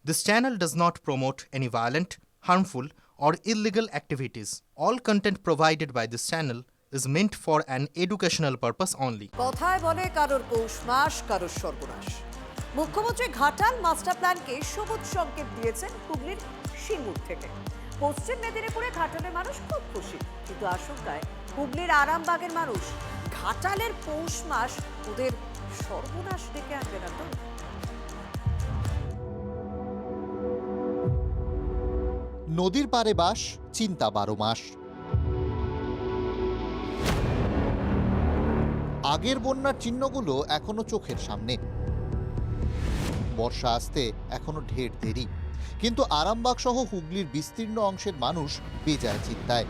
This channel does not promote any violent, harmful, or illegal activities. All content provided by this channel is meant for an educational purpose only. কথায় বলে কারোর পৌষ মাস কারোর সর্বনাশ। মুখ্যমন্ত্রী Ghatal master প্ল্যানকে সবুজ সংকেত দিয়েছেন হুগলির সিঙ্গুর থেকে। পশ্চিম মেদিনীপুরে ঘাটালের মানুষ খুব খুশি, কিন্তু আশঙ্কায় হুগলির আরামবাগের মানুষ। ঘাটালের পৌষ মাস ওদের সর্বনাশ ডেকে আনবে না তো? নদীর পারে বাস, চিন্তা 12 মাস। আগের বন্যার চিহ্নগুলো এখনো চোখের সামনে। বর্ষা আসতে এখনো ঢের দেরি, কিন্তু আরামবাগ সহ হুগলির বিস্তীর্ণ অংশের মানুষ বেজায় চিন্তায়।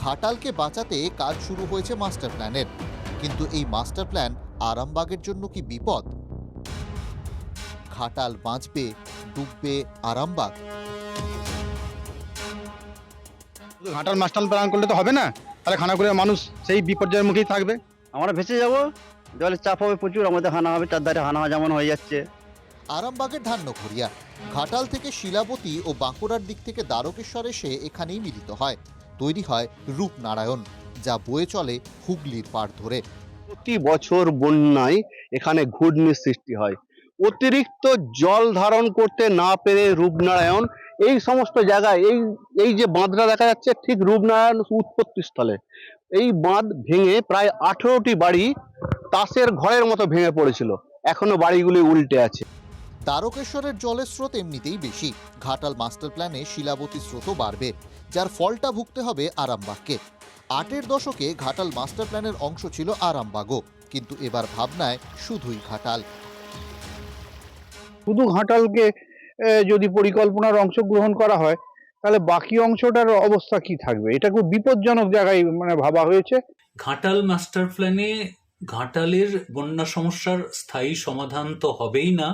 ঘাটালকে বাঁচাতে কাজ শুরু হয়েছে মাস্টার প্ল্যানের, কিন্তু এই মাস্টার প্ল্যান আরামবাগের জন্য কি বিপদ? ঘাটাল বাঁচবে, ডুববে আরামবাগ? ঘাটাল মাস্টার প্ল্যান করলে তো হবে না, তাহলে খানাকুলের মানুষ সেই বিপর্যয়ের মুখেই থাকবে। আমরা ভেসে যাব, জলের চাপ হবে প্রচুর, আমাদের হানা হবে, চারধারে হানা যেমন হয়ে যাচ্ছে। আরামবাগের ধান্যঘরিয়া ঘাটাল থেকে শিলাবতী ও বাঁকুড়ার দিক থেকে দ্বারকেশ্বর এসে এখানেই মিলিত হয়। তৈরি হয় রূপনারায়ণ, যা বয়ে চলে হুগলির পাড় ধরে। প্রতি বছর বন্যায় এখানে ঘূর্ণির সৃষ্টি হয়। অতিরিক্ত জল ধারণ করতে না পেরে রূপনারায়ণ এই সমস্ত জায়গায় এই যে বাঁধটা দেখা যাচ্ছে ঠিক রূপনারায়ণ উৎপত্তি স্থলে এই বাঁধ ভেঙে প্রায় 18টি বাড়ি তাসের ঘরের মতো ভেঙে পড়েছিল, এখনো বাড়িগুলি উল্টে আছে। দ্বারকেশ্বরের জলের স্রোত এমনিতেই বেশি, ঘাটাল মাস্টার প্ল্যানে শিলাবতী স্রোতও বাড়বে, যার ফলটা ভুগতে হবে আরামবাগকে। 8এর দশকে ঘাটাল মাস্টার প্ল্যানের অংশ ছিল আরামবাগও, কিন্তু এবার ভাবনায় শুধুই ঘাটাল। শুধু ঘাটালকে যদি পরিকল্পনার অংশগ্রহণ করা হয়, তাহলে বাকি অংশটার অবস্থা কি থাকবে? এটা খুব বিপজ্জনক জায়গায় ভাবা হয়েছে। ঘাটাল মাস্টার প্ল্যানে ঘাটালের বন্যা সমস্যার স্থায়ী সমাধান তো হবেই না,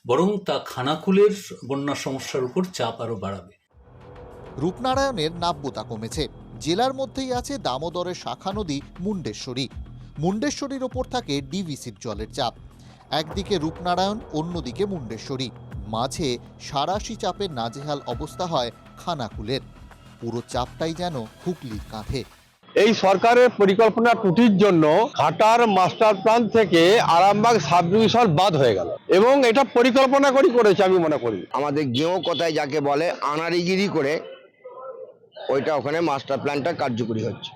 বরং তা খানাকুলের বন্যা সমস্যার উপর চাপ আরো বাড়াবে। রূপনারায়ণের নাব্যতা কমেছে। জেলার মধ্যেই আছে দামোদরের শাখা নদী মুন্ডেশ্বরী। মুন্ডেশ্বরীর ওপর থাকে ডিভিসির জলের চাপ। একদিকে রূপনারায়ণ, অন্যদিকে মুন্ডেশ্বরী। মাঝে সারাশি চাপের নাজেহাল অবস্থা হয় খানাকুলের। পুরো চাপটাই যেন হুগলির কাঁধে। এই সরকারের পরিকল্পনা ত্রুটির জন্য ঘাটাল মাস্টার প্ল্যান থেকে আরামবাগ সাব ডিভিশন বাদ হয়ে গেল, এবং এটা পরিকল্পনা করেছে আমি মনে করি। আমাদের গেঁয়ো কথায় যাকে বলে আনাড়িগিরি করে ওইটা ওখানে মাস্টার প্ল্যানটা কার্যকরী হচ্ছে।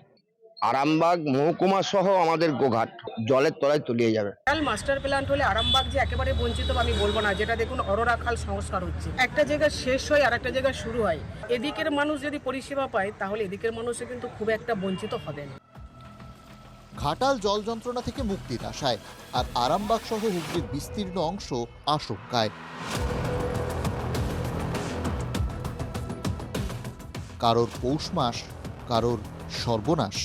আরামবাগ মহকুমা সহ আমাদের গোঘাট জলের তলায় তলিয়ে যাবে। মাস্টার প্ল্যান হলে আরামবাগ যে একেবারে বঞ্চিত আমি বলবো না, যেটা দেখুন অরোরা খাল সংস্কার হচ্ছে, একটা জায়গায় শেষ হয় আর একটা জায়গায় শুরু হয়। এদিকের মানুষ যদি পরিষেবা পায় তাহলে এদিকের মানুষও কিন্তু খুব একটা বঞ্চিত হবে না। ঘাটাল জল যন্ত্রণা থেকে মুক্তির আশায়, আর আরামবাগ সহ হুগলির বিস্তীর্ণ অংশ আশঙ্কায়। কারোর পৌষ মাস, কারোর সর্বনাশ।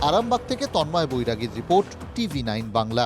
আরামবাগ থেকে তন্ময় বৈরাগীর রিপোর্ট, TV9 বাংলা।